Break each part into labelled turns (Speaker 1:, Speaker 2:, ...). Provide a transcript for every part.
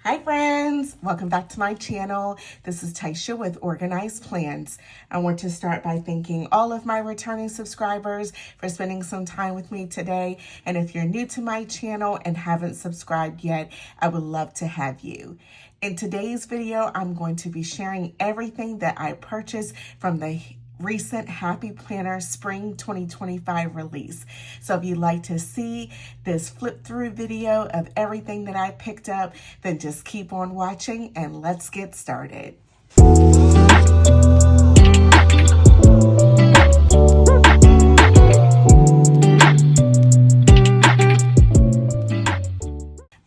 Speaker 1: Hi friends, welcome back to my channel. This is Taisha with Organized Plans. I want to start by thanking all of my returning subscribers for spending some time with me today. And if you're new to my channel and haven't subscribed yet, I would love to have you. In today's video, I'm going to be sharing everything that I purchased from the recent Happy Planner Spring 2025 release. So if you'd like to see this flip through video of everything that I picked up, then just keep on watching and let's get started.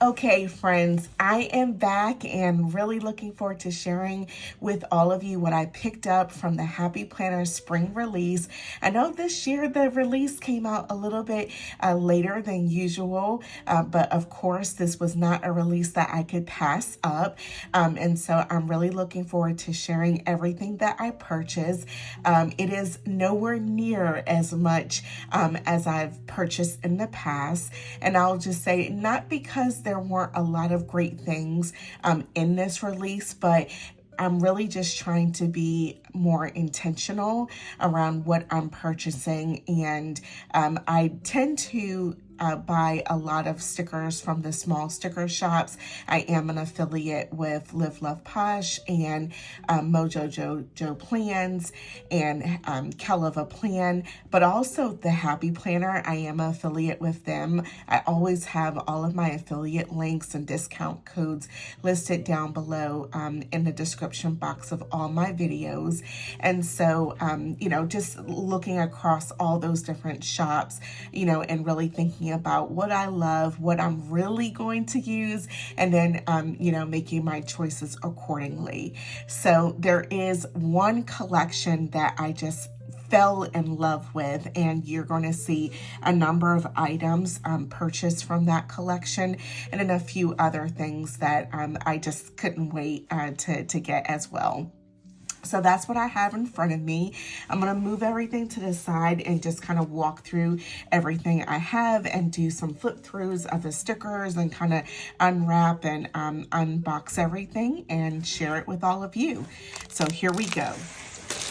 Speaker 1: Okay, friends, I am back and really looking forward to sharing with all of you what I picked up from the Happy Planner Spring release. I know this year the release came out a little bit later than usual, but of course this was not a release that I could pass up. And so I'm really looking forward to sharing everything that I purchased. It is nowhere near as much as I've purchased in the past. And I'll just say, not because there weren't a lot of great things in this release, but I'm really just trying to be more intentional around what I'm purchasing. And I tend to buy a lot of stickers from the small sticker shops. I am an affiliate with Live Love Posh and Mojo Joe Plans and Keleva Plan, but also the Happy Planner. I am an affiliate with them. I always have all of my affiliate links and discount codes listed down below in the description box of all my videos. And so, you know, just looking across all those different shops, you know, and really thinking about what I love, what I'm really going to use, and then, you know, making my choices accordingly. So there is one collection that I just fell in love with, and you're going to see a number of items purchased from that collection, and then a few other things that I just couldn't wait to get as well. So that's what I have in front of me. I'm going to move everything to the side and just kind of walk through everything I have and do some flip throughs of the stickers and kind of unwrap and unbox everything and share it with all of you. So here we go.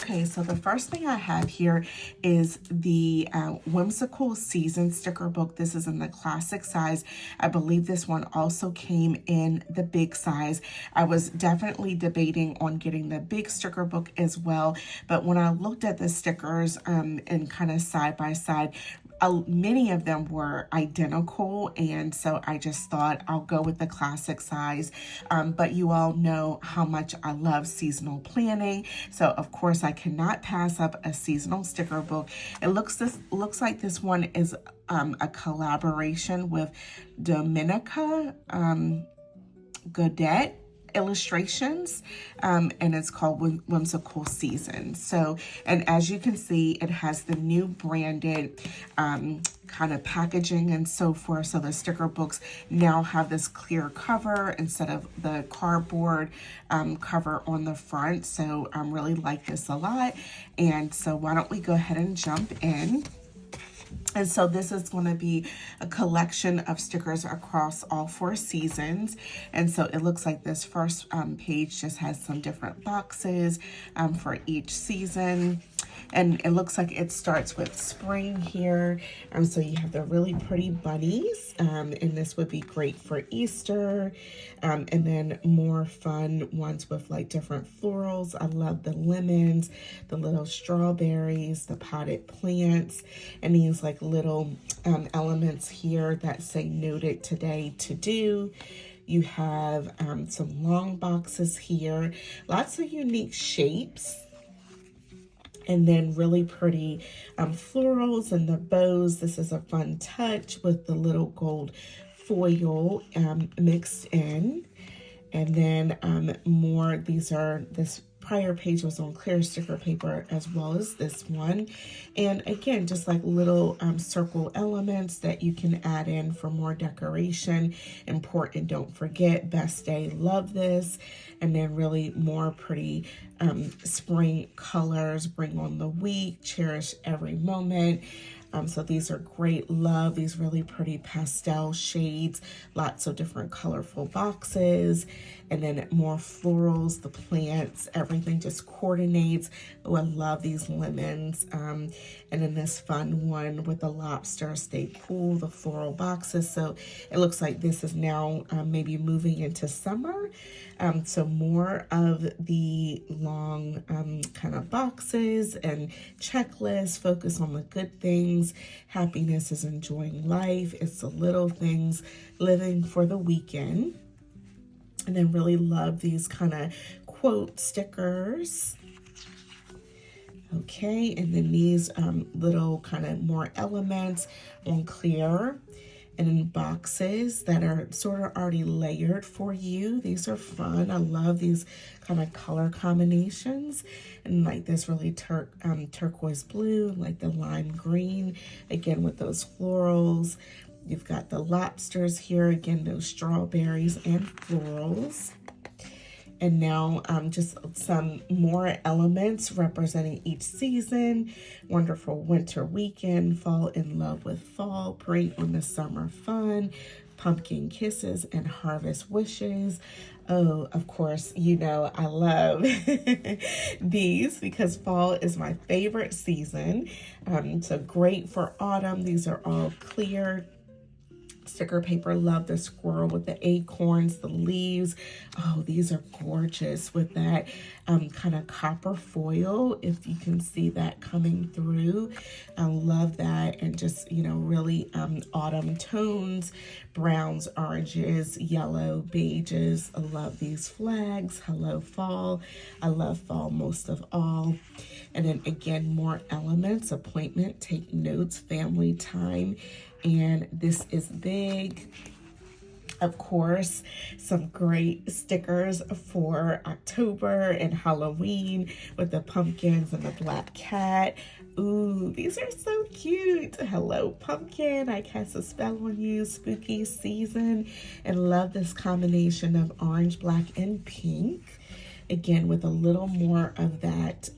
Speaker 1: Okay, so the first thing I have here is the Whimsical Seasons sticker book. This is in the classic size. I believe this one also came in the big size. I was definitely debating on getting the big sticker book as well, but when I looked at the stickers and kind of side by side, many of them were identical, and so I just thought I'll go with the classic size. But you all know how much I love seasonal planning, so of course I cannot pass up a seasonal sticker book. It looks like this one is a collaboration with Dominica Godet Illustrations, and it's called Whimsical Seasons. So, and as you can see, it has the new branded kind of packaging and so forth. So the sticker books now have this clear cover instead of the cardboard cover on the front. So I really like this a lot. And so why don't we go ahead and jump in. And so this is going to be a collection of stickers across all 4 seasons. And so it looks like this first page just has some different boxes for each season. And it looks like it starts with spring here. So you have the really pretty bunnies, and this would be great for Easter. And then more fun ones with like different florals. I love the lemons, the little strawberries, the potted plants, and these like little elements here that say noted today to do. You have some long boxes here, lots of unique shapes. And then really pretty florals and the bows. This is a fun touch with the little gold foil mixed in. And then more, this prior page was on clear sticker paper as well as this one. And again, just like little circle elements that you can add in for more decoration. Important, don't forget, best day, love this. And then really more pretty spring colors, bring on the week, cherish every moment. So these are great. Love these really pretty pastel shades, lots of different colorful boxes, and then more florals, the plants, everything just coordinates. Oh, I love these lemons. And then this fun one with the lobster stay cool, the floral boxes. So it looks like this is now maybe moving into summer. So more of the long kind of boxes and checklists, focus on the good things. Happiness is enjoying life. It's the little things, living for the weekend. And then really love these kind of quote stickers. Okay, and then these little kind of more elements on clear. And in boxes that are sort of already layered for you. These are fun. I love these kind of color combinations. And like this really turquoise blue, like the lime green, again with those florals. You've got the lobsters here, again, those strawberries and florals. And now just some more elements representing each season. Wonderful winter weekend, fall in love with fall, bring on the summer fun, pumpkin kisses and harvest wishes. Oh, of course, you know I love these because fall is my favorite season. So great for autumn. These are all clear sticker paper. Love the squirrel with the acorns, the leaves. Oh, these are gorgeous with that kind of copper foil, if you can see that coming through. I love that. And just, you know, really autumn tones, browns, oranges, yellow, beiges. I love these flags. Hello, fall. I love fall most of all. And then again, more elements, appointment, take notes, family time. And this is big. Of course, some great stickers for October and Halloween with the pumpkins and the black cat. Ooh, these are so cute. Hello, pumpkin. I cast a spell on you. Spooky season. And love this combination of orange, black, and pink. Again, with a little more of that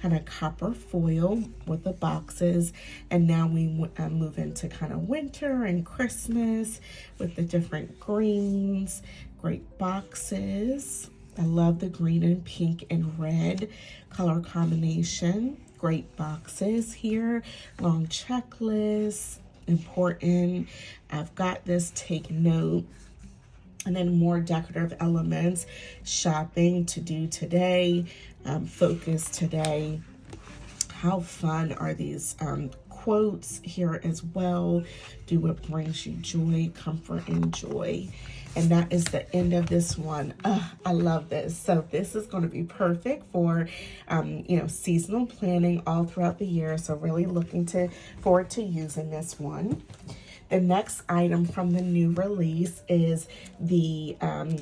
Speaker 1: kind of copper foil with the boxes. And now we move into kind of winter and Christmas with the different greens, great boxes. I love the green and pink and red color combination. Great boxes here, long checklists, important. I've got this, take note. And then more decorative elements, shopping to do today, focus today. How fun are these quotes here as well? Do what brings you joy, comfort, and joy. And that is the end of this one. I love this. So this is going to be perfect for, you know, seasonal planning all throughout the year. So really looking forward to using this one. The next item from the new release is the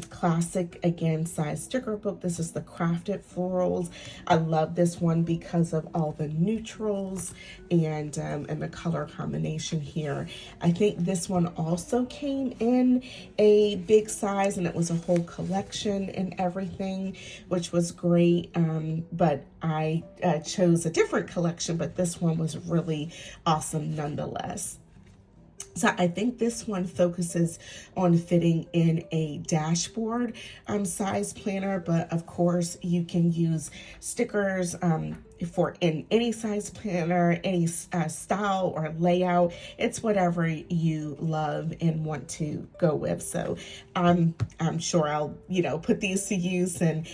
Speaker 1: classic, again, size sticker book. This is the Crafted Florals. I love this one because of all the neutrals and the color combination here. I think this one also came in a big size, and it was a whole collection and everything, which was great. But I chose a different collection, but this one was really awesome nonetheless. So I think this one focuses on fitting in a dashboard size planner, but of course you can use stickers for in any size planner, any style or layout. It's whatever you love and want to go with. So I'm sure I'll, you know, put these to use in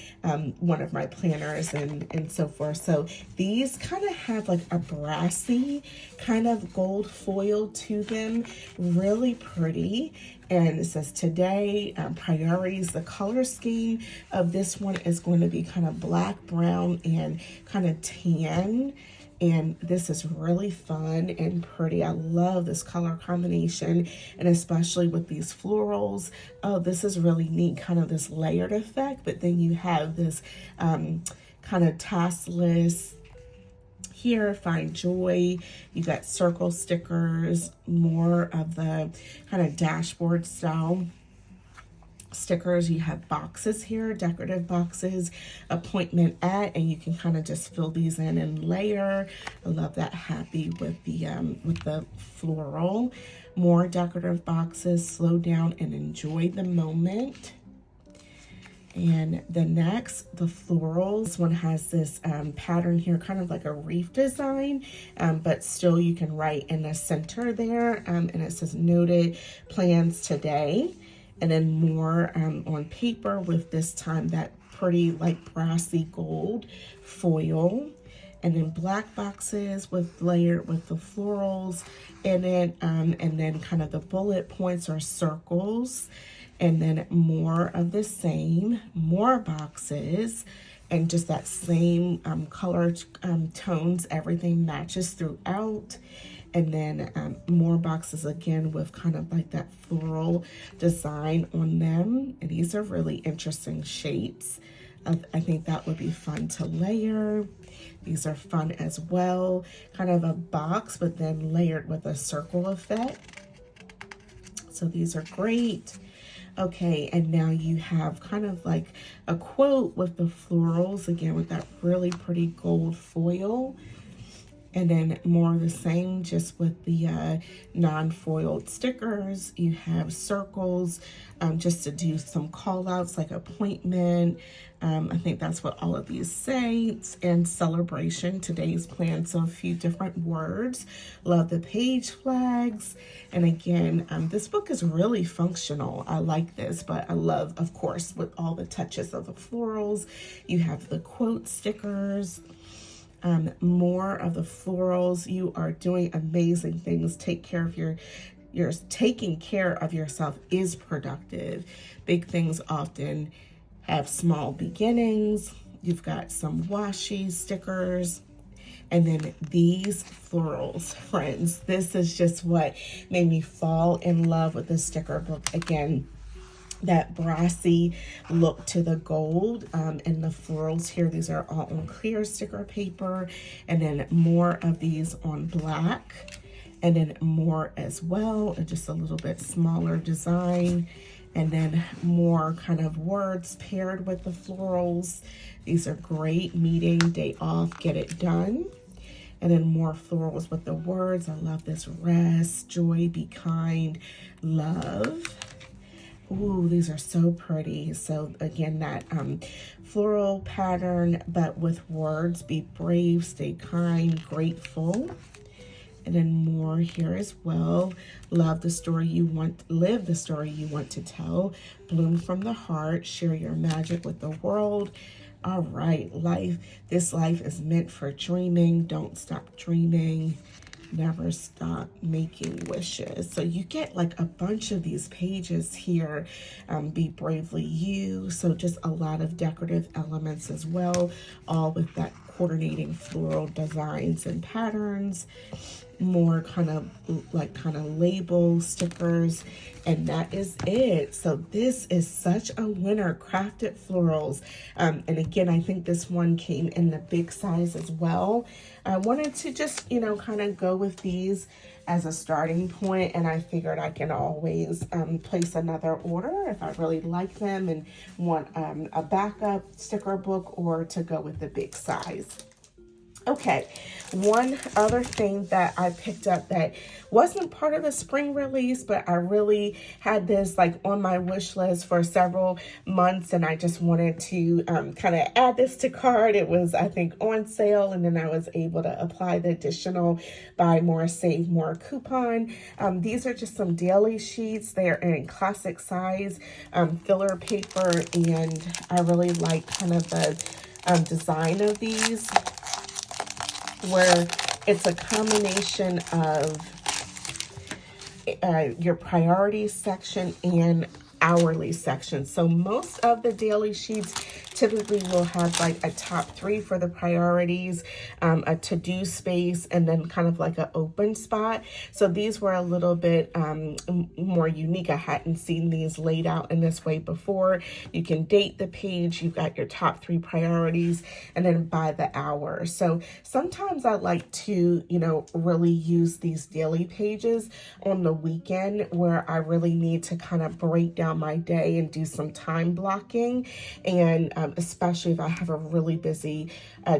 Speaker 1: one of my planners and so forth. So these kind of have like a brassy kind of gold foil to them, really pretty. And it says today, priorities. The color scheme of this one is going to be kind of black, brown, and kind of tan. And this is really fun and pretty. I love this color combination, and especially with these florals. Oh, this is really neat, kind of this layered effect, but then you have this kind of tasseless here, find joy. You got circle stickers, more of the kind of dashboard style. stickers. You have boxes here, decorative boxes, appointment at, and you can kind of just fill these in and layer. I love that happy with the floral. More decorative boxes, slow down and enjoy the moment. And the next, the florals. This one has this pattern here, kind of like a reef design, but still you can write in the center there, and it says noted plans today. And then more on paper with this time that pretty like brassy gold foil. And then black boxes with layered with the florals in it, and then kind of the bullet points or circles. And then more of the same, more boxes, and just that same color tones, everything matches throughout. And then more boxes again with kind of like that floral design on them. And these are really interesting shapes. I think that would be fun to layer. These are fun as well. Kind of a box, but then layered with a circle effect. So these are great. Okay, and now you have kind of like a quote with the florals, again, with that really pretty gold foil. And then more of the same, just with the non-foiled stickers. You have circles, just to do some call outs like appointment. I think that's what all of these say. And celebration, today's plan. So a few different words. Love the page flags. And again, this book is really functional. I like this, but I love, of course, with all the touches of the florals. You have the quote stickers. More of the florals. You are doing amazing things. Take care of your taking care of yourself is productive. Big things often have small beginnings. You've got some washi stickers. And then these florals, friends. This is just what made me fall in love with this sticker book. Again, that brassy look to the gold, and the florals here. These are all on clear sticker paper, and then more of these on black, and then more as well, and just a little bit smaller design, and then more kind of words paired with the florals. These are great. Meeting, day off, get it done. And then more florals with the words. I love this. Rest, joy, be kind, love. Ooh, these are so pretty. So again, that floral pattern, but with words. Be brave, stay kind, grateful. And then more here as well. Love the story you want, live the story you want to tell. Bloom from the heart, share your magic with the world. All right, this life is meant for dreaming. Don't stop dreaming. Never stop making wishes. So you get like a bunch of these pages here. Be bravely you. So just a lot of decorative elements as well, all with that coordinating floral designs and patterns. More kind of label stickers, and that is it. So this is such a winner. Crafted florals, and again, I think this one came in the big size as well. I wanted to just kind of go with these as a starting point, and I figured I can always place another order if I really like them and want a backup sticker book, or to go with the big size. Okay, one other thing that I picked up that wasn't part of the spring release, but I really had this like on my wish list for several months, and I just wanted to kind of add this to cart. It was, I think, on sale, and then I was able to apply the additional buy more, save more coupon. These are just some daily sheets. They are in classic size filler paper, and I really like kind of the design of these, where it's a combination of your priorities section and hourly section. So most of the daily sheets typically will have like a top 3 for the priorities, a to-do space, and then kind of like an open spot. So these were a little bit more unique. I hadn't seen these laid out in this way before. You can date the page. You've got your top 3 priorities, and then by the hour. So sometimes I like to, really use these daily pages on the weekend, where I really need to kind of break down around my day and do some time blocking. And especially if I have a really busy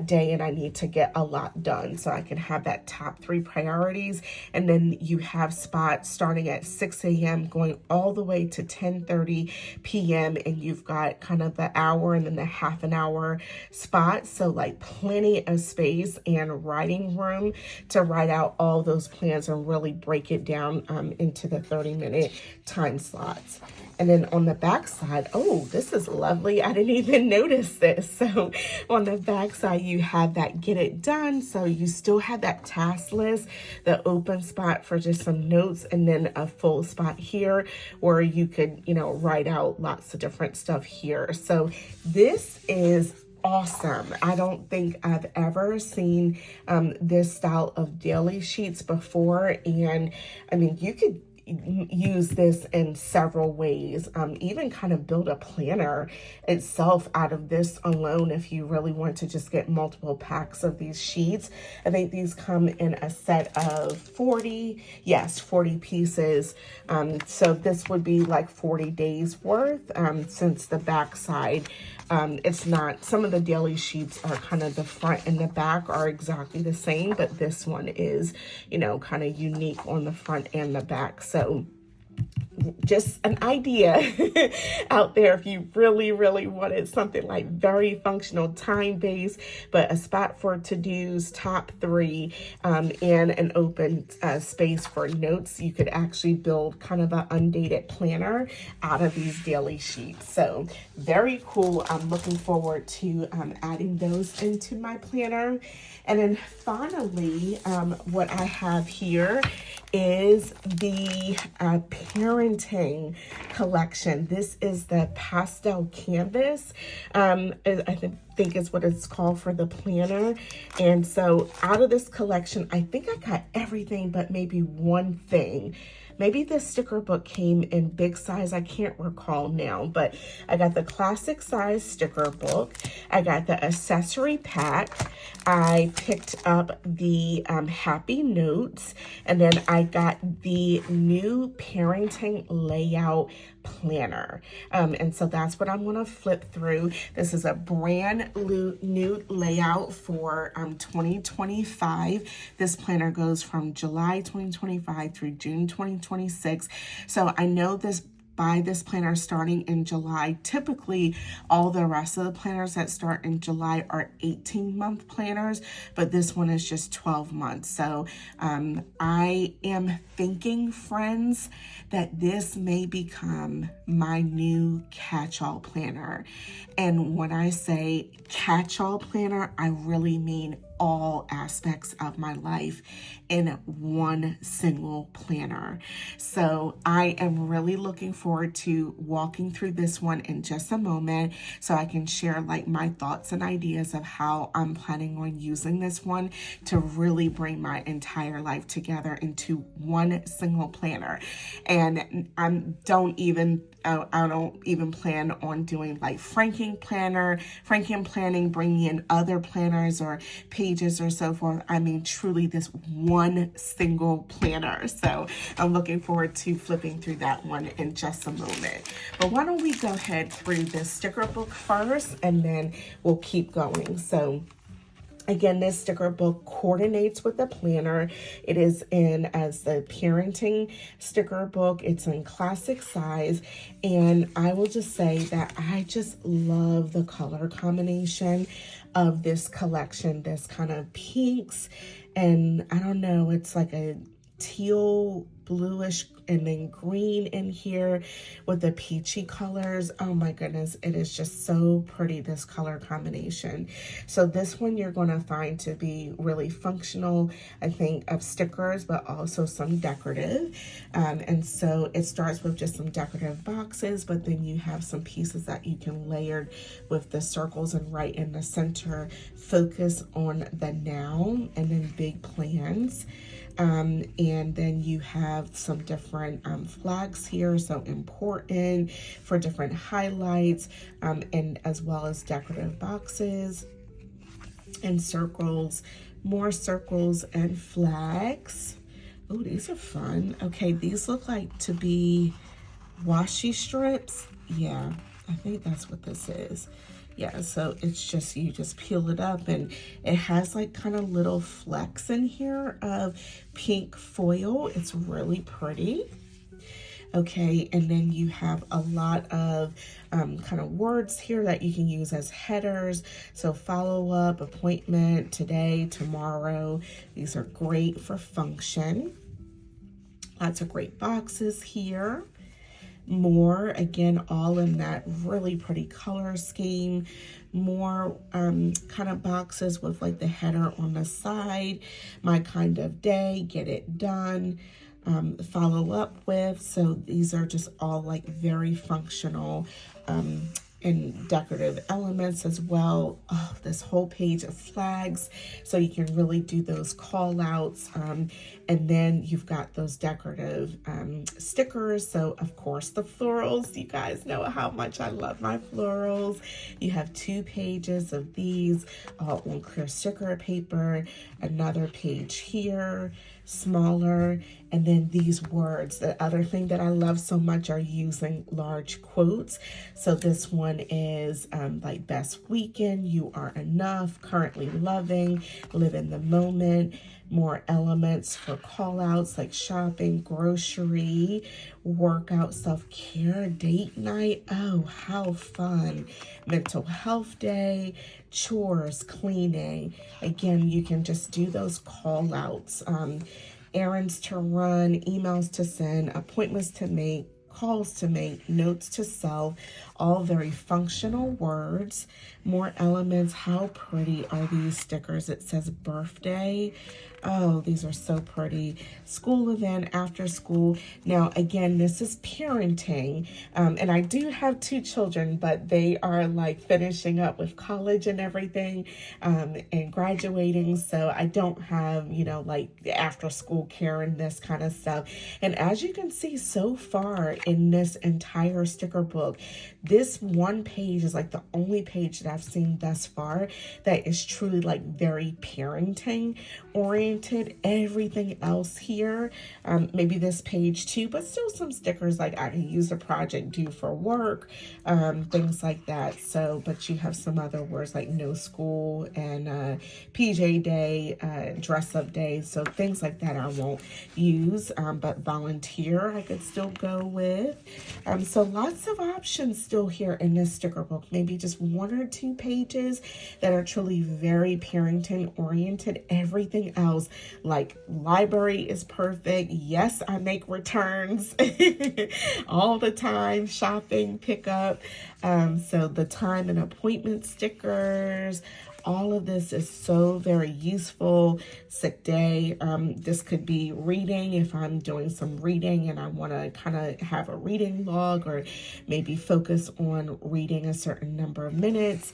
Speaker 1: day and I need to get a lot done. So I can have that top 3 priorities. And then you have spots starting at 6 a.m. going all the way to 10:30 p.m. And you've got kind of the hour and then the half an hour spot. So like plenty of space and writing room to write out all those plans and really break it down into the 30-minute time slots. And then on the back side, oh, this is lovely. I didn't even notice this. So on the back side, you have that get it done. So you still have that task list, the open spot for just some notes, and then a full spot here where you could, write out lots of different stuff here. So this is awesome. I don't think I've ever seen this style of daily sheets before. And I mean, you could use this in several ways, even kind of build a planner itself out of this alone if you really want to just get multiple packs of these sheets. I think these come in a set of 40 pieces. So this would be like 40 days worth, since the back side, it's not, some of the daily sheets are kind of the front and the back are exactly the same, but this one is, kind of unique on the front and the back. So just an idea out there if you really, really wanted something like very functional, time-based, but a spot for to-dos, top 3, and an open space for notes. You could actually build kind of an undated planner out of these daily sheets. So very cool. I'm looking forward to adding those into my planner. And then finally, what I have here is the parenting collection. This is the pastel canvas. I think is what it's called for the planner. And so out of this collection, I think I got everything but maybe one thing. Maybe the sticker book came in big size. I can't recall now, but I got the classic size sticker book. I got the accessory pack. I picked up the happy notes, and then I got the new parenting layout planner. And so that's what I'm going to flip through. This is a brand new layout for 2025. This planner goes from July 2025 through June 2026. So I know buy this planner starting in July. Typically, all the rest of the planners that start in July are 18-month planners, but this one is just 12 months. So I am thinking, friends, that this may become my new catch-all planner. And when I say catch-all planner, I really mean all aspects of my life in one single planner. So I am really looking forward to walking through this one in just a moment so I can share like my thoughts and ideas of how I'm planning on using this one to really bring my entire life together into one single planner. And I don't even plan on doing like franking planning, bringing in other planners or pages or so forth. I mean, truly this one single planner. So I'm looking forward to flipping through that one in just a moment. But why don't we go ahead through the sticker book first, and then we'll keep going. So again, this sticker book coordinates with the planner. It is in as the parenting sticker book. It's in classic size. And I will just say that I just love the color combination of this collection. This kind of pinks and I don't know, it's like a teal bluish and then green in here with the peachy colors. Oh my goodness, it is just so pretty, this color combination. So this one you're going to find to be really functional, I think, of stickers, but also some decorative. And so it starts with just some decorative boxes, but then you have some pieces that you can layer with the circles, and right in the center, focus on the now and then big plans. And then you have some different flags here, so important for different highlights, and as well as decorative boxes and circles, more circles and flags. Oh, these are fun. Okay, these look like to be washi strips. Yeah, I think that's what this is. Yeah, so it's just, you just peel it up, and it has like kind of little flecks in here of pink foil. It's really pretty. Okay, and then you have a lot of kind of words here that you can use as headers. So follow up, appointment, today, tomorrow. These are great for function. Lots of great boxes here. More, again, all in that really pretty color scheme. More kind of boxes with like the header on the side. My kind of day, get it done. Follow up with. So these are just all like very functional and decorative elements as well. Oh, this whole page of flags, so you can really do those call outs. And then you've got those decorative stickers. So of course the florals, you guys know how much I love my florals. You have 2 pages of these all on clear sticker paper, another page here, smaller, and then these words. The other thing that I love so much are using large quotes. So this one is like best weekend, you are enough, currently loving, live in the moment. More elements for call outs like shopping, grocery, workout, self-care, date night. Oh, how fun. Mental health day, chores, cleaning. Again, you can just do those call outs. Errands to run, emails to send, appointments to make, calls to make, notes to self, all very functional words. More elements. How pretty are these stickers? It says birthday. Oh, these are so pretty. School event, after school. Now, again, this is parenting. And I do have 2 children, but they are like finishing up with college and everything, and graduating. So I don't have, you know, like after school care and this kind of stuff. And as you can see so far in this entire sticker book, this one page is like the only page that I've seen thus far that is truly like very parenting oriented. Everything else here, maybe this page too, but still some stickers like I can use a project due for work, things like that. So, but you have some other words like no school and PJ day, dress up day. So things like that I won't use, but volunteer I could still go with. So lots of options still here in this sticker book. Maybe just 1 or 2 pages that are truly very parenting oriented. Everything else, like library, is perfect. Yes, I make returns all the time, shopping, pickup. So the time and appointment stickers, all of this is so very useful. Sick day. This could be reading if I'm doing some reading and I want to kind of have a reading log, or maybe focus on reading a certain number of minutes.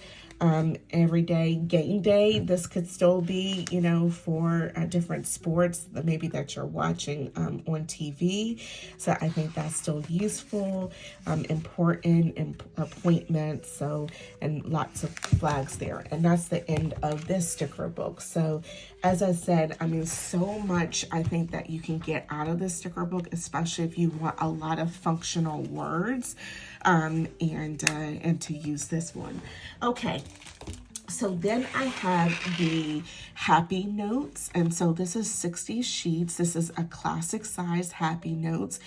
Speaker 1: Every day, game day. This could still be, you know, for different sports maybe that you're watching on TV. So I think that's still useful, important appointments. So, and lots of flags there. And that's the end of this sticker book. So as I said, I mean, so much I think that you can get out of this sticker book, especially if you want a lot of functional words, and to use this one. Okay. So then I have the Happy Notes. And so this is 60 sheets. This is a classic size Happy Notes.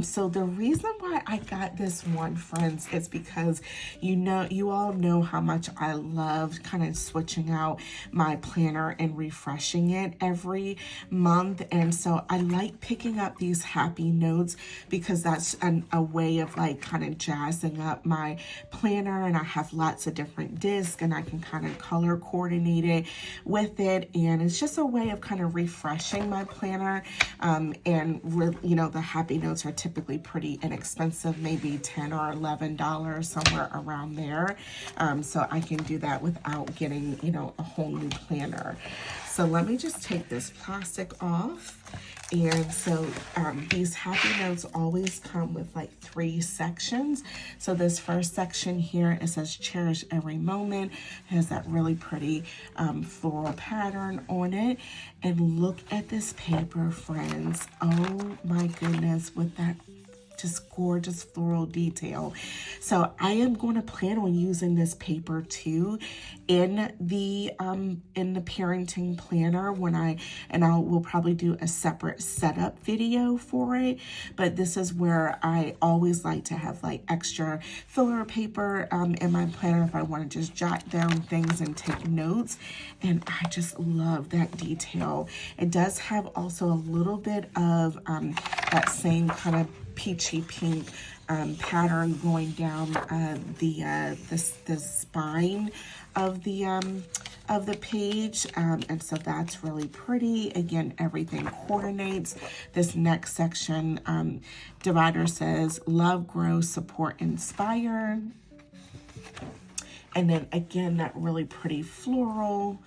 Speaker 1: So the reason why I got this one, friends, is because you all know how much I love kind of switching out my planner and refreshing it every month. And so I like picking up these Happy Notes because that's a way of like kind of jazzing up my planner. And I have lots of different discs and I can kind of color coordinate it with it, and it's just a way of kind of refreshing my planner. You know, the Happy Notes are typically pretty inexpensive, maybe $10 or $11, somewhere around there. So I can do that without getting, you know, a whole new planner. So let me just take this plastic off. And so these Happy Notes always come with like 3 sections. So this first section here, it says cherish every moment. It has that really pretty floral pattern on it. And look at this paper, friends. Oh my goodness, with that just gorgeous floral detail. So I am going to plan on using this paper too in the parenting planner when we'll probably do a separate setup video for it. But this is where I always like to have like extra filler paper in my planner if I want to just jot down things and take notes. And I just love that detail. It does have also a little bit of that same kind of peachy pink pattern going down the spine of the page, and so that's really pretty. Again, everything coordinates. This next section, divider says love, grow, support, inspire. And then again, that really pretty floral.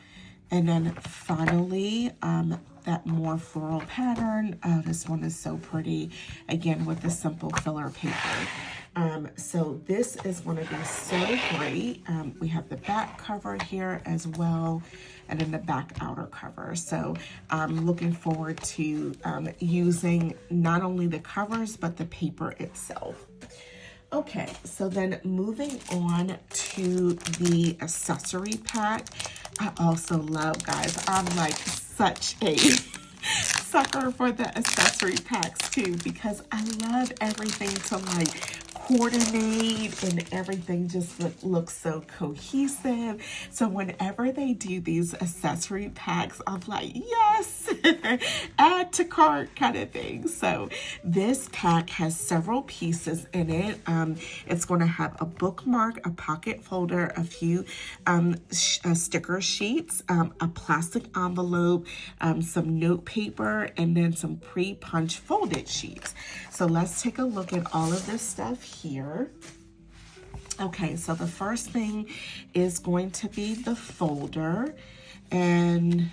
Speaker 1: And then finally, that more floral pattern. Oh, this one is so pretty. Again, with the simple filler paper. So this is going to be so great. We have the back cover here as well, and then the back outer cover. So I'm looking forward to using not only the covers, but the paper itself. Okay, so then moving on to the accessory pack. I also love, guys, I'm like such a sucker for the accessory packs too, because I love everything to like coordinate and everything just looks so cohesive. So whenever they do these accessory packs, I'm like, yes, add to cart kind of thing. So this pack has several pieces in it. It's going to have a bookmark, a pocket folder, a few sticker sheets, a plastic envelope, some note paper, and then some pre-punch folded sheets. So let's take a look at all of this stuff here. Okay, so the first thing is going to be the folder, and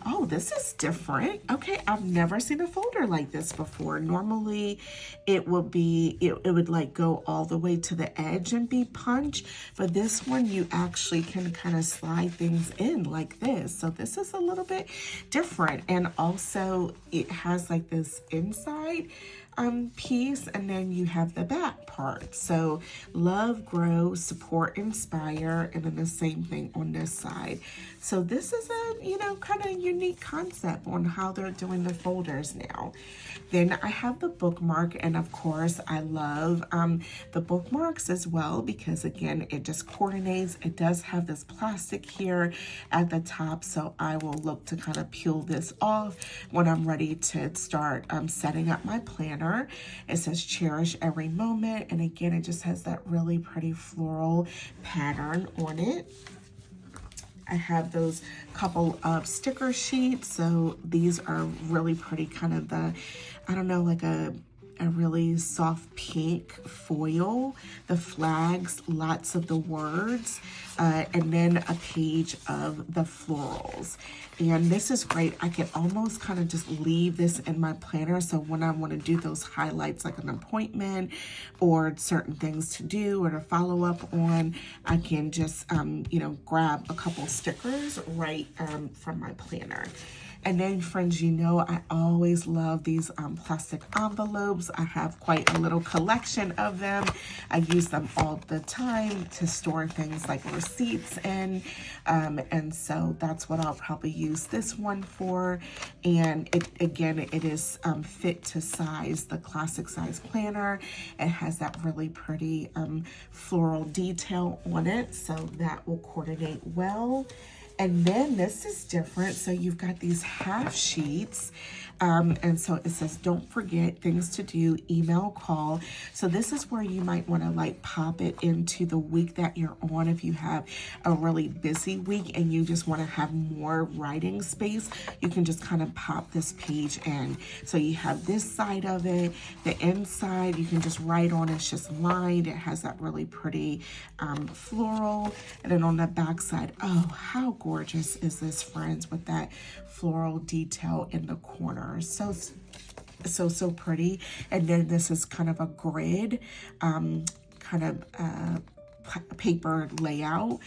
Speaker 1: oh, this is different. Okay, I've never seen a folder like this before. Normally it would be, it would like go all the way to the edge and be punched, but this one you actually can kind of slide things in like this. So this is a little bit different, and also it has like this inside piece, and then you have the back part. So love, grow, support, inspire, and then the same thing on this side. So this is a, you know, kind of unique concept on how they're doing the folders now. Then I have the bookmark, and of course I love the bookmarks as well, because again, it just coordinates. It does have this plastic here at the top, so I will look to kind of peel this off when I'm ready to start setting up my planner. It says cherish every moment, and again, it just has that really pretty floral pattern on it. I have those couple of sticker sheets. So these are really pretty, kind of the, I don't know, like a really soft pink foil, the flags, lots of the words, and then a page of the florals. And this is great. I can almost kind of just leave this in my planner. So when I want to do those highlights, like an appointment or certain things to do or to follow up on, I can just, you know, grab a couple stickers right from my planner. And then, friends, you know, I always love these plastic envelopes. I have quite a little collection of them. I use them all the time to store things like receipts in. And so that's what I'll probably use this one for. And it is fit to size, the classic size planner. It has that really pretty floral detail on it, so that will coordinate well. And then this is different. So you've got these half sheets. And so it says, don't forget things to do, email, call. So this is where you might want to like pop it into the week that you're on. If you have a really busy week and you just want to have more writing space, you can just kind of pop this page in. So you have this side of it, the inside, you can just write on. It's just lined. It has that really pretty floral. And then on the back side, oh, how gorgeous is this, friends, with that floral detail in the corner. So pretty. And then this is kind of a grid, kind of paper layout.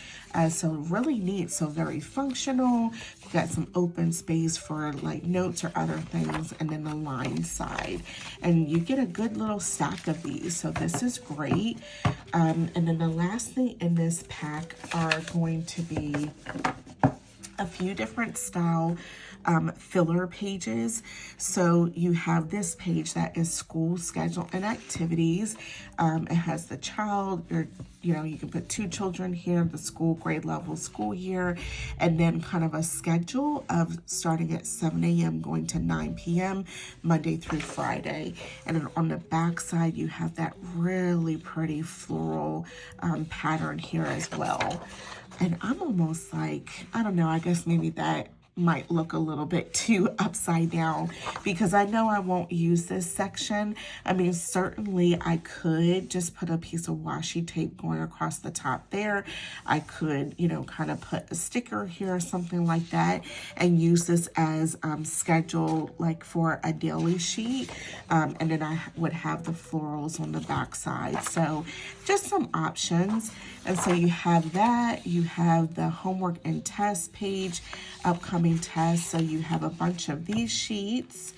Speaker 1: So really neat, so very functional. You got some open space for like notes or other things, and then the lined side. And you get a good little stack of these, so this is great. And then the last thing in this pack are going to be a few different style filler pages. So you have this page that is school schedule and activities. It has the child, you can put 2 children here, the school grade level school year, and then kind of a schedule of starting at 7 a.m. going to 9 p.m. Monday through Friday. And then on the back side, you have that really pretty floral pattern here as well. And I'm almost like, I don't know, I guess maybe that might look a little bit too upside down because I know I won't use this section. I mean, certainly I could just put a piece of washi tape going across the top there. I could, kind of put a sticker here or something like that and use this as schedule like for a daily sheet. And then I would have the florals on the back side. So just some options. And so you have that, you have the homework and test page, upcoming tests. So you have a bunch of these sheets.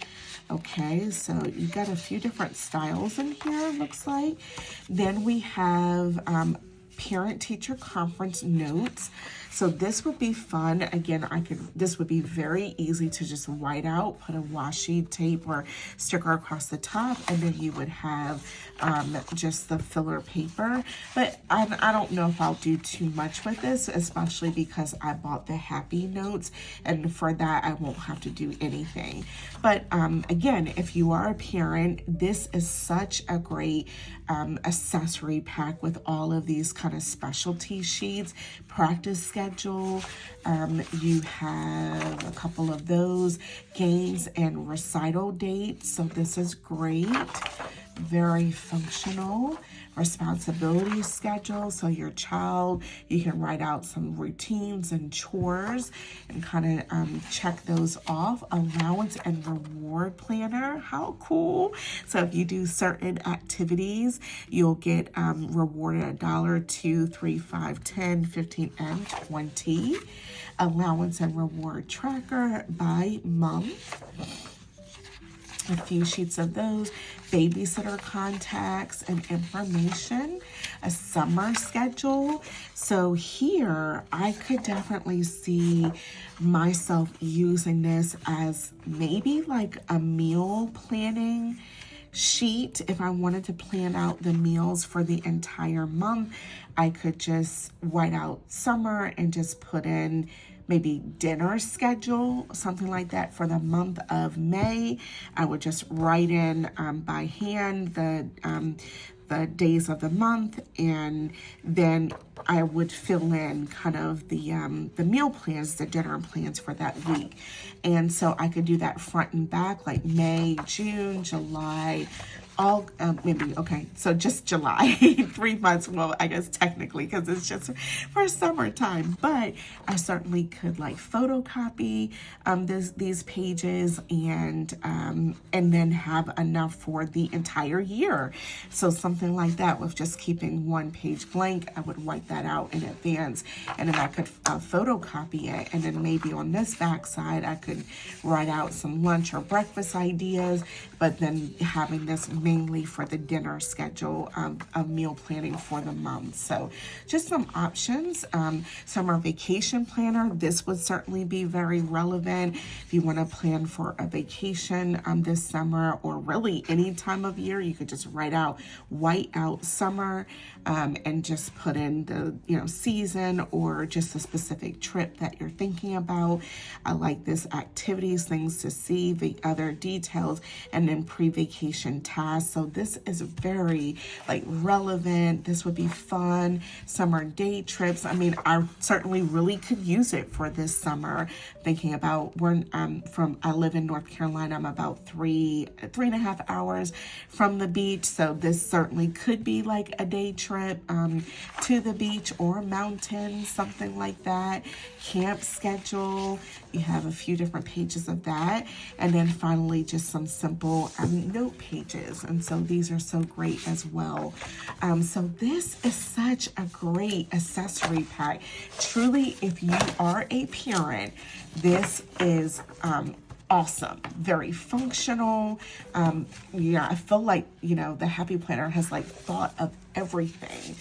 Speaker 1: Okay, so you got a few different styles in here, looks like. Then we have parent-teacher conference notes. So this would be fun. Again, this would be very easy to just white out, put a washi tape or sticker across the top, and then you would have just the filler paper. But I don't know if I'll do too much with this, especially because I bought the happy notes, and for that I won't have to do anything. But again, if you are a parent, this is such a great accessory pack with all of these kind of specialty sheets, practice schedule. You have a couple of those, games and recital dates. So this is great. Very functional. Responsibility schedule. So your child, you can write out some routines and chores and kind of check those off. Allowance and reward planner. How cool. So if you do certain activities, you'll get rewarded $1, $2, $3, $5, $10, $15, and $20. Allowance and reward tracker by month. A few sheets of those, babysitter contacts and information, a summer schedule. So here I could definitely see myself using this as maybe like a meal planning sheet. If I wanted to plan out the meals for the entire month, I could just white out summer and just put in maybe dinner schedule, something like that for the month of May. I would just write in by hand the days of the month, and then I would fill in kind of the meal plans, the dinner plans for that week. And so I could do that front and back, like May, June, July, all so just July. 3 months, well, I guess technically, because it's just for summertime, but I certainly could like photocopy these pages and then have enough for the entire year. So something like that, with just keeping one page blank, I would wipe that out in advance, and then I could photocopy it, and then maybe on this back side I could write out some lunch or breakfast ideas, but then having this mainly for the dinner schedule of meal planning for the month. So just some options. Summer vacation planner, this would certainly be very relevant if you want to plan for a vacation this summer, or really any time of year. You could just white out summer and just put in the season or just a specific trip that you're thinking about. I like this activities, things to see, the other details, and then pre-vacation tasks. So this is very relevant. This would be fun. Summer day trips. I mean, I certainly really could use it for this summer. Thinking about I live in North Carolina. I'm about 3.5 hours from the beach. So this certainly could be like a day trip to the beach or mountains, something like that. Camp schedule. You have a few different pages of that. And then finally, just some simple note pages. and so these are so great as well. So this is such a great accessory pack. Truly, if you are a parent, this is awesome, very functional. Yeah, I feel like, you know, the Happy Planner has like thought of everything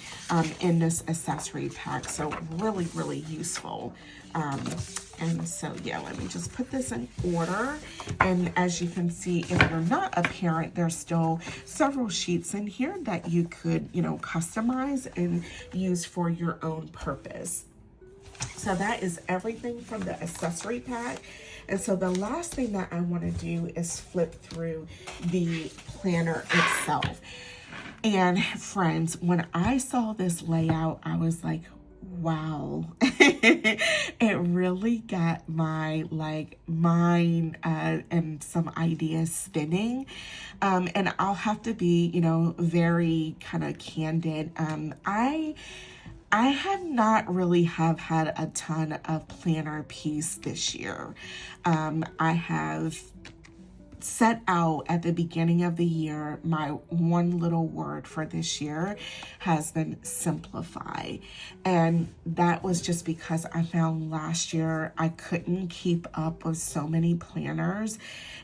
Speaker 1: in this accessory pack, so really, really useful. And so, yeah, let me just put this in order. And as you can see, if you're not a parent, there's still several sheets in here that you could, you know, customize and use for your own purpose. So that is everything from the accessory pack. And so the last thing that I want to do is flip through the planner itself. And friends, when I saw this layout, I was like, wow. It really got my mind and some ideas spinning. And I'll have to be, you know, very kind of candid. I have not really have had a ton of planner piece this year. I have set out at the beginning of the year, my one little word for this year has been simplify. And that was just because I found last year I couldn't keep up with so many planners.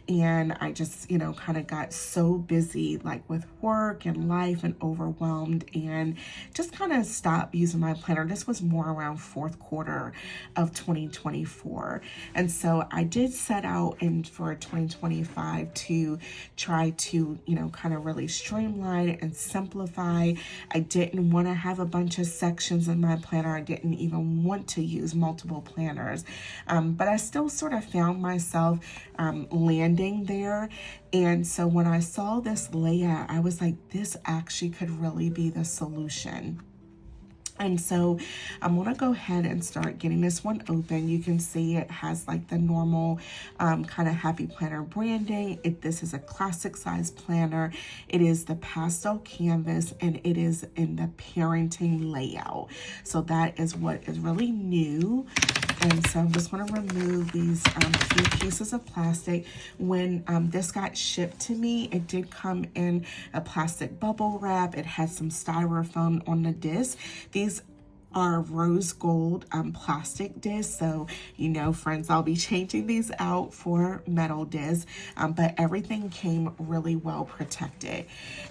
Speaker 1: And I just, you know, kind of got so busy like with work and life and overwhelmed and just kind of stopped using my planner. This was more around fourth quarter of 2024. And so I did set out for 2025 to try to, you know, kind of really streamline and simplify. I didn't want to have a bunch of sections in my planner. I didn't even want to use multiple planners. But I still sort of found myself landing there. And so when I saw this layout, I was like, this actually could really be the solution. And so I'm going to go ahead and start getting this one open. You can see it has like the normal kind of Happy Planner branding. This is a classic size planner. It is the pastel canvas and it is in the parenting layout. So that is what is really new. And so I'm just going to remove these few pieces of plastic. When this got shipped to me, it did come in a plastic bubble wrap. It had some styrofoam on the disc. These are rose gold plastic discs, so you know, friends, I'll be changing these out for metal discs, but everything came really well protected.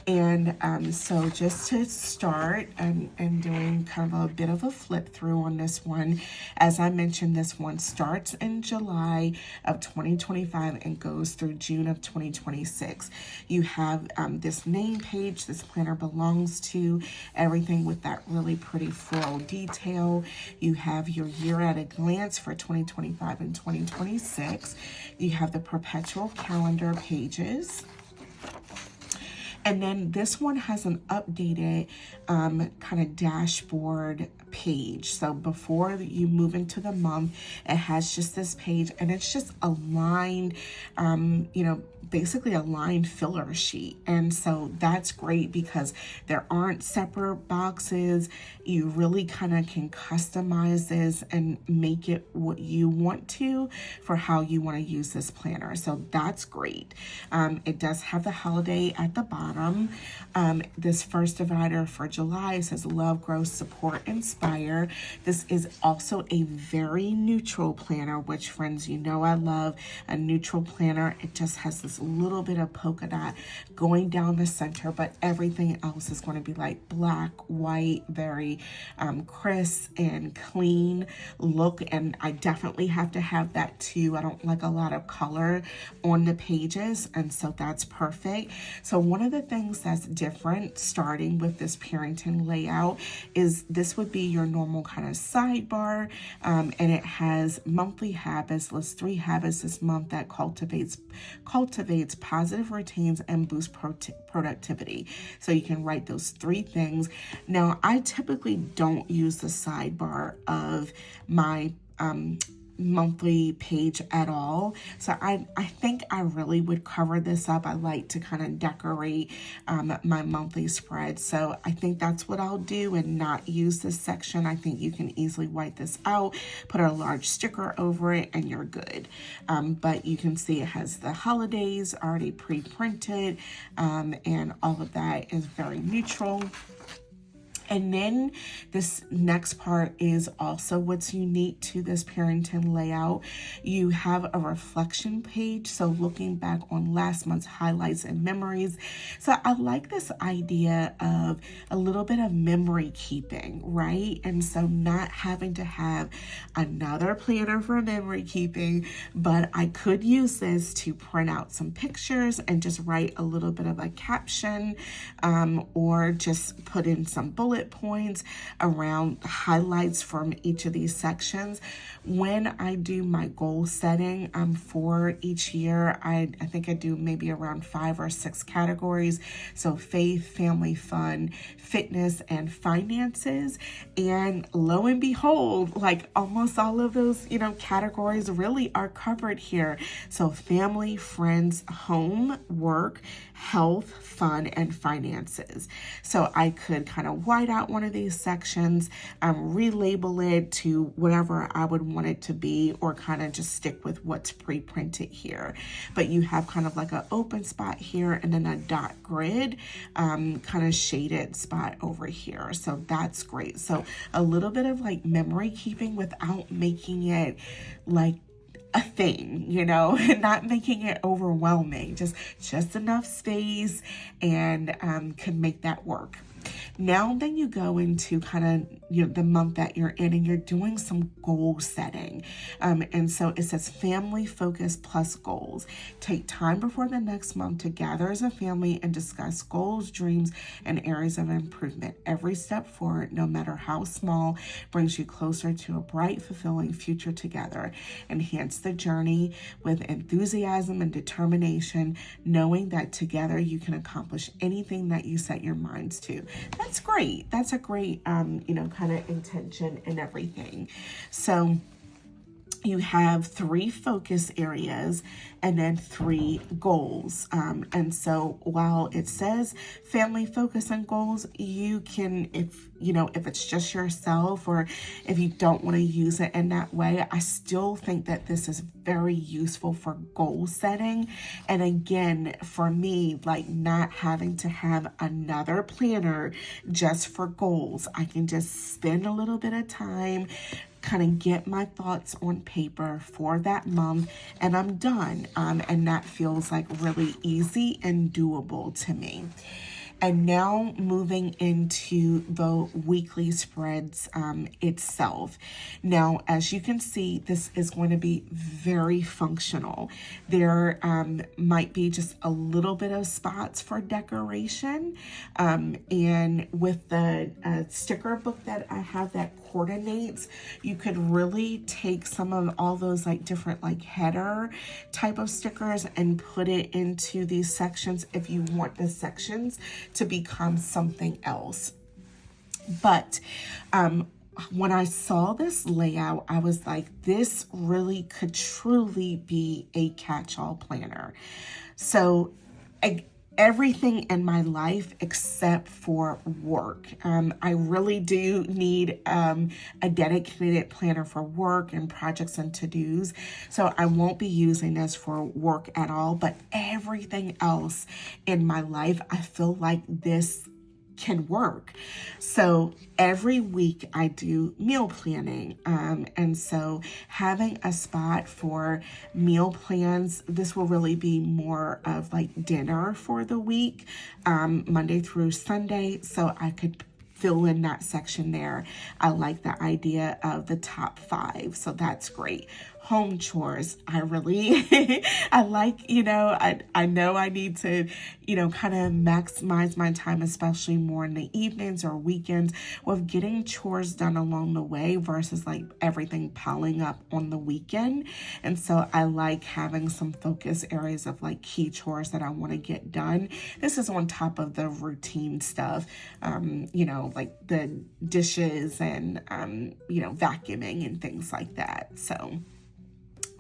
Speaker 1: And so just to start and doing kind of a bit of a flip through on this one, as I mentioned, this one starts in July of 2025 and goes through June of 2026. You have this name page this planner belongs to, everything with that really pretty floral detail. You have your year at a glance for 2025 and 2026. You have the perpetual calendar pages. And then this one has an updated kind of dashboard page. So before you move into the month, it has just this page and it's just a lined, you know, basically a lined filler sheet. And so that's great because there aren't separate boxes. You really kind of can customize this and make it what you want to for how you want to use this planner. So that's great. It does have the holiday at the bottom. This first divider for July says love, grow, support, inspire. This is also a very neutral planner, which, friends, you know I love a neutral planner. It just has this little bit of polka dot going down the center, but everything else is going to be like black, white, very crisp and clean look. And I definitely have to have that too. I don't like a lot of color on the pages, and so that's perfect. So one of the things that's different starting with this parenting layout is this would be your normal kind of sidebar, and it has monthly habits, lists 3 habits this month that cultivates positive routines and boosts productivity. So you can write those 3 things. Now, I typically don't use the sidebar of my monthly page at all. So I think I really would cover this up. I like to kind of decorate my monthly spread. So I think that's what I'll do and not use this section. I think you can easily white this out, put a large sticker over it, and you're good. But you can see it has the holidays already pre-printed, and all of that is very neutral. And then this next part is also what's unique to this Parenting layout. You have a reflection page, so looking back on last month's highlights and memories. So I like this idea of a little bit of memory keeping, right? And so not having to have another planner for memory keeping, but I could use this to print out some pictures and just write a little bit of a caption, or just put in some bullet points around highlights from each of these sections. When I do my goal setting for each year, I think I do maybe around 5 or 6 categories. So faith, family, fun, fitness, and finances. And lo and behold, like almost all of those, categories really are covered here. So family, friends, home, work, health, fun, and finances. So I could kind of white out one of these sections, relabel it to whatever I would want it to be, or kind of just stick with what's pre-printed here. But you have kind of like an open spot here and then a dot grid kind of shaded spot over here. So that's great. So a little bit of like memory keeping without making it like a thing, and not making it overwhelming, just enough space, and can make that work. Now then you go into kind of the month that you're in, and you're doing some goal setting. And so it says family focus plus goals. Take time before the next month to gather as a family and discuss goals, dreams, and areas of improvement. Every step forward, no matter how small, brings you closer to a bright, fulfilling future together. Enhance the journey with enthusiasm and determination, knowing that together you can accomplish anything that you set your minds to. That's great. That's a great, kind of intention and everything. So you have 3 focus areas and then 3 goals. And so while it says family focus and goals, you can, if it's just yourself, or if you don't want to use it in that way, I still think that this is very useful for goal setting. And again, for me, like not having to have another planner just for goals, I can just spend a little bit of time, kind of get my thoughts on paper for that month, and I'm done. And that feels like really easy and doable to me. And now moving into the weekly spreads itself. Now, as you can see, this is going to be very functional. There might be just a little bit of spots for decoration. And with the sticker book that I have that coordinates, you could really take some of all those like different like header type of stickers and put it into these sections if you want the sections to become something else. But when I saw this layout, I was like, this really could truly be a catch-all planner. So everything in my life except for work. I really do need a dedicated planner for work and projects and to-dos. So I won't be using this for work at all, but everything else in my life, I feel like this can work. So every week I do meal planning. And so having a spot for meal plans, this will really be more of like dinner for the week, Monday through Sunday. So I could fill in that section there. I like the idea of the top 5. So that's great. Home chores, I really, I like, I know I need to, kind of maximize my time, especially more in the evenings or weekends, with getting chores done along the way versus like everything piling up on the weekend. And so I like having some focus areas of like key chores that I want to get done. This is on top of the routine stuff, like the dishes and, vacuuming and things like that. So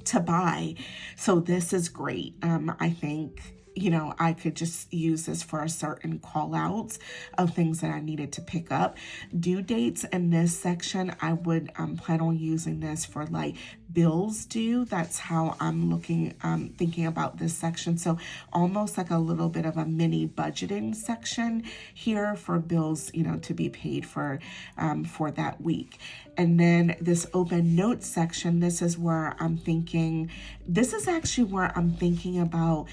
Speaker 1: to buy. So this is great. I think, I could just use this for certain call outs of things that I needed to pick up. Due dates in this section, I would plan on using this for like bills due. That's how I'm thinking about this section. So almost like a little bit of a mini budgeting section here for bills, to be paid for that week. And then this open notes section, this is actually where I'm thinking about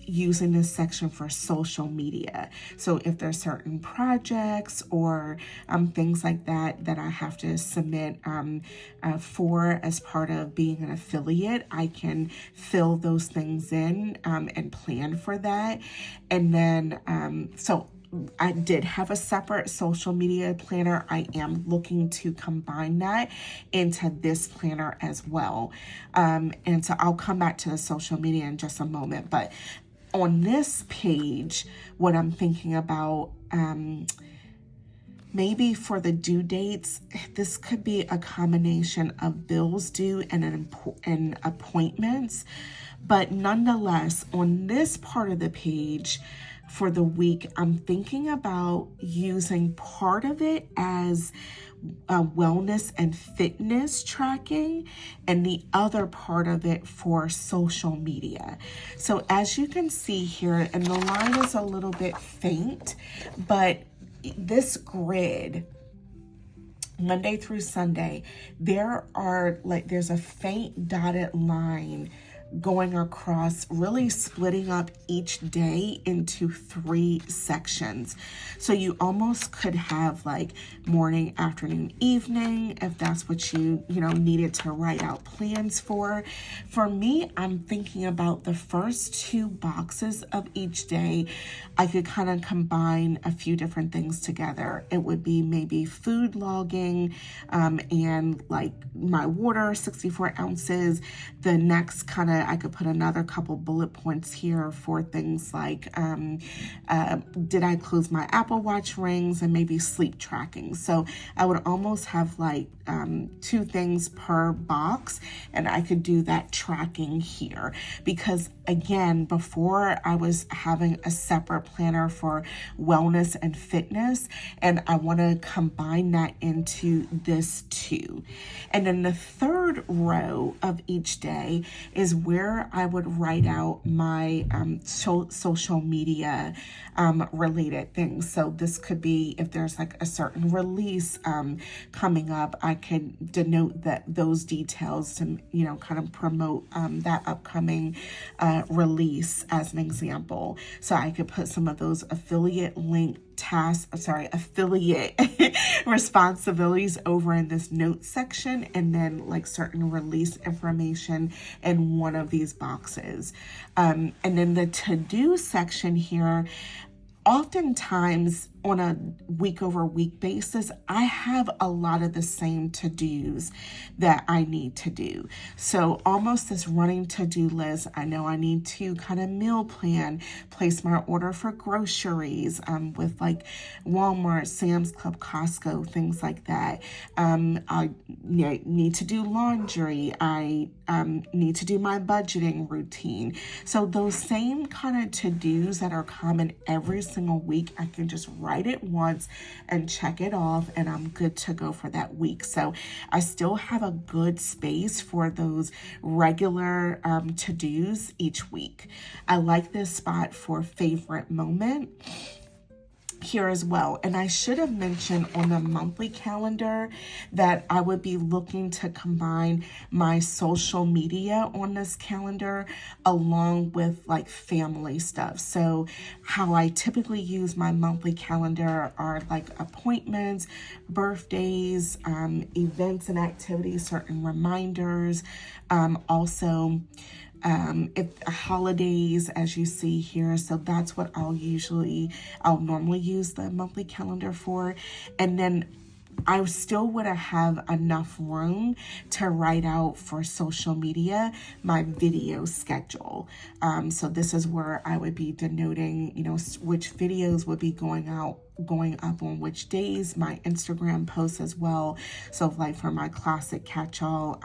Speaker 1: using this section for social media. So if there's certain projects or things like that I have to submit for as part of being an affiliate, I can fill those things in and plan for that. And then so I did have a separate social media planner. I am looking to combine that into this planner as well. And so I'll come back to the social media in just a moment. But on this page, what I'm thinking about, maybe for the due dates, this could be a combination of bills due and appointments. But nonetheless, on this part of the page, for the week, I'm thinking about using part of it as wellness and fitness tracking, and the other part of it for social media. So as you can see here, and the line is a little bit faint, but this grid, Monday through Sunday, there's a faint dotted line going across, really splitting up each day into 3 sections. So you almost could have like morning, afternoon, evening, if that's what you needed to write out plans for. For me, I'm thinking about the first 2 boxes of each day. I could kind of combine a few different things together. It would be maybe food logging and like my water, 64 ounces. The next I could put another couple bullet points here for things like, did I close my Apple Watch rings, and maybe sleep tracking. So I would almost have like 2 things per box, and I could do that tracking here. Because again, before I was having a separate planner for wellness and fitness, and I want to combine that into this too. And then the third row of each day is where I would write out my social media related things. So this could be if there's like a certain release coming up, I could denote those details to kind of promote that upcoming release as an example. So I could put some of those affiliate responsibilities over in this notes section, and then like certain release information in one of these boxes. And then the to-do section here, oftentimes on a week over week basis, I have a lot of the same to-dos that I need to do. So almost this running to-do list, I know I need to kind of meal plan, place my order for groceries with like Walmart, Sam's Club, Costco, things like that. I need to do laundry. I need to do my budgeting routine. So those same kind of to-dos that are common every single week, I can just write it once and check it off, and I'm good to go for that week. So I still have a good space for those regular to-dos each week. I like this spot for favorite moment here as well. And I should have mentioned on the monthly calendar that I would be looking to combine my social media on this calendar along with like family stuff. So how I typically use my monthly calendar are like appointments, birthdays, events and activities, certain reminders, also if holidays, as you see here. So that's what I'll normally use the monthly calendar for. And then I still would have enough room to write out for social media my video schedule. So this is where I would be denoting, which videos would be going out going up on which days, my Instagram posts as well. So like for my classic catch-all,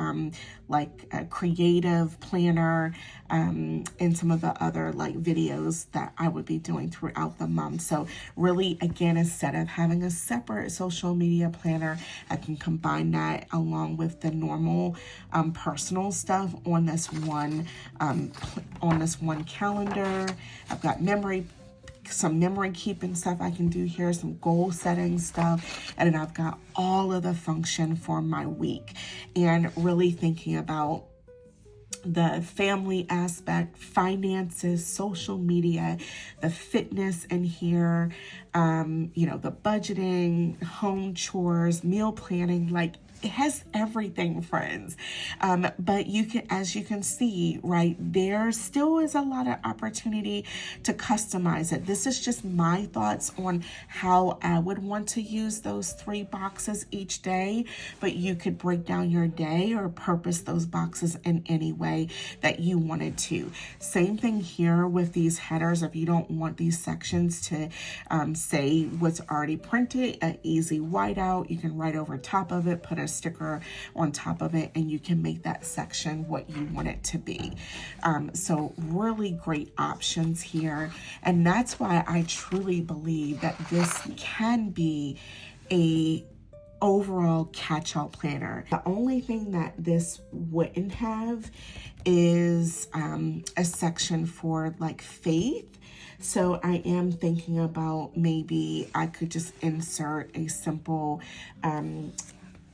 Speaker 1: like a creative planner, and some of the other like videos that I would be doing throughout the month. So really, again, instead of having a separate social media planner, I can combine that along with the normal personal stuff on this one calendar. I've got some memory keeping stuff I can do here, some goal setting stuff, and then I've got all of the function for my week, and really thinking about the family aspect, finances, social media, the fitness in here, the budgeting, home chores, meal planning, like it has everything, friends. But as you can see, right, there still is a lot of opportunity to customize it. This is just my thoughts on how I would want to use those 3 boxes each day, but you could break down your day or purpose those boxes in any way that you wanted to. Same thing here with these headers. If you don't want these sections to say what's already printed, an easy whiteout, you can write over top of it, put a sticker on top of it, and you can make that section what you want it to be. So really great options here, and that's why I truly believe that this can be a overall catch-all planner. The only thing that this wouldn't have is a section for like faith. So I am thinking about maybe I could just insert a simple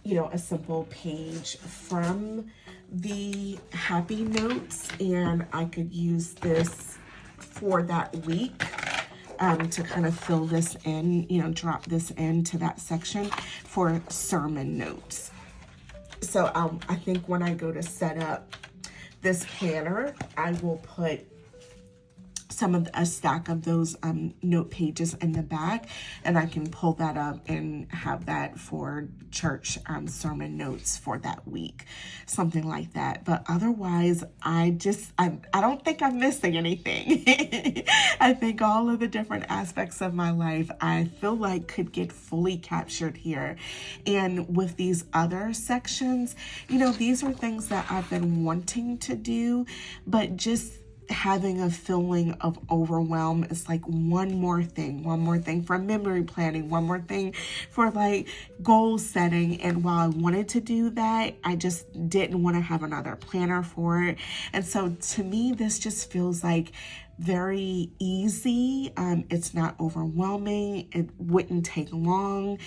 Speaker 1: a simple page from the happy notes, and I could use this for that week to kind of fill this in, drop this into that section for sermon notes. So I think when I go to set up this planner, I will put a stack of those note pages in the back, and I can pull that up and have that for church sermon notes for that week, something like that. But otherwise, I don't think I'm missing anything. I think all of the different aspects of my life, I feel like could get fully captured here. And with these other sections, these are things that I've been wanting to do, but just having a feeling of overwhelm. It's like one more thing for memory planning, one more thing for like goal setting. And while I wanted to do that, I just didn't want to have another planner for it. And so to me, this just feels like very easy. It's not overwhelming. It wouldn't take long.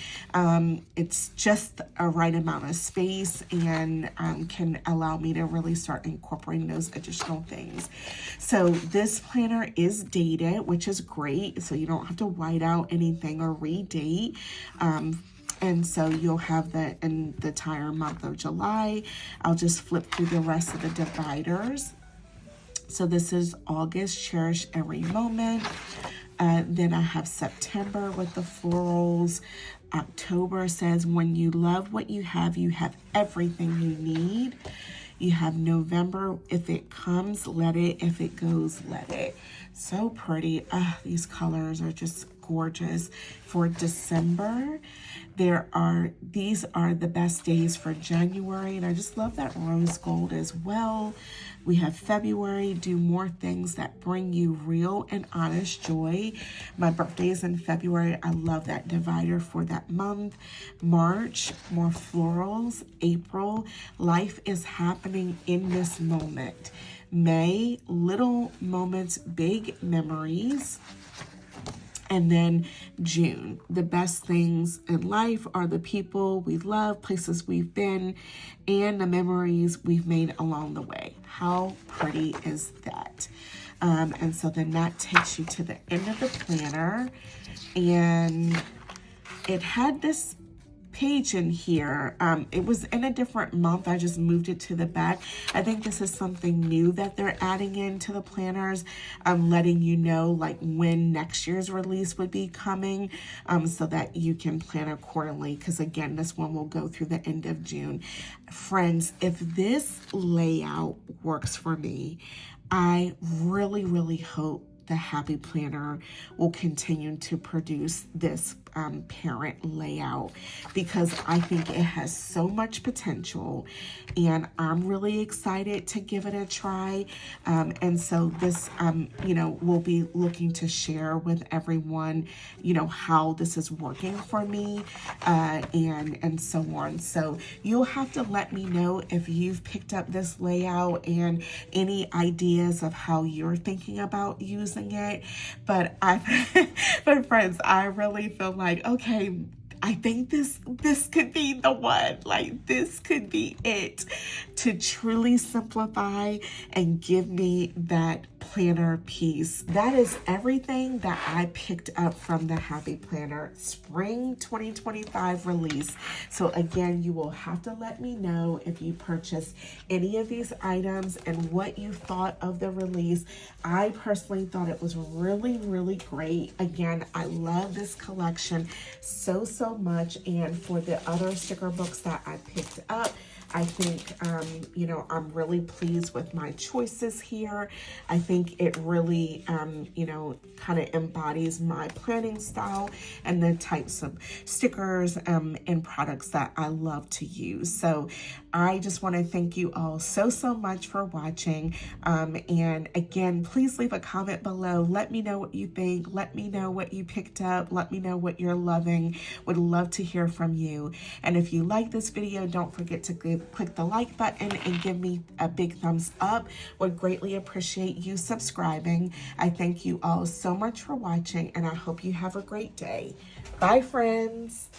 Speaker 1: It's just a right amount of space, and can allow me to really start incorporating those additional things. So this planner is dated, which is great. So you don't have to white out anything or redate. And so you'll have that in the entire month of July. I'll just flip through the rest of the dividers. So this is August, cherish every moment. Then I have September with the florals. October says, when you love what you have everything you need. You have November, if it comes, let it. If it goes, let it. So pretty. These colors are just gorgeous. For December, these are the best days for January, and I just love that rose gold as well. We have February, do more things that bring you real and honest joy. My birthday is in February. I love that divider for that month. March, more florals. April, life is happening in this moment. May, little moments, big memories. And then June, the best things in life are the people we love, places we've been, and the memories we've made along the way. How pretty is that? And so then that takes you to the end of the planner. And it had this page in here. It was in a different month. I just moved it to the back. I think this is something new that they're adding into the planners. I'm letting you know like when next year's release would be coming, so that you can plan accordingly, because again, this one will go through the end of June. Friends, if this layout works for me, I really, really hope the Happy Planner will continue to produce this parent layout because I think it has so much potential, and I'm really excited to give it a try. And so this, we'll be looking to share with everyone, how this is working for me, and so on. So you'll have to let me know if you've picked up this layout and any ideas of how you're thinking about using it. But but friends, I really feel like, okay, I think this could be the one. Like, this could be it to truly simplify and give me that planner piece. That is everything that I picked up from the Happy Planner Spring 2025 release. So again, you will have to let me know if you purchased any of these items and what you thought of the release. I personally thought it was really, really great. Again, I love this collection so much. And for the other sticker books that I picked up, I think, I'm really pleased with my choices here. I think it really, kind of embodies my planning style and the types of stickers and products that I love to use. So I just want to thank you all so much for watching. And again, please leave a comment below. Let me know what you think. Let me know what you picked up. Let me know what you're loving. Would love to hear from you. And if you like this video, don't forget to click the like button and give me a big thumbs up. Would greatly appreciate you subscribing. I thank you all so much for watching, and I hope you have a great day. Bye, friends.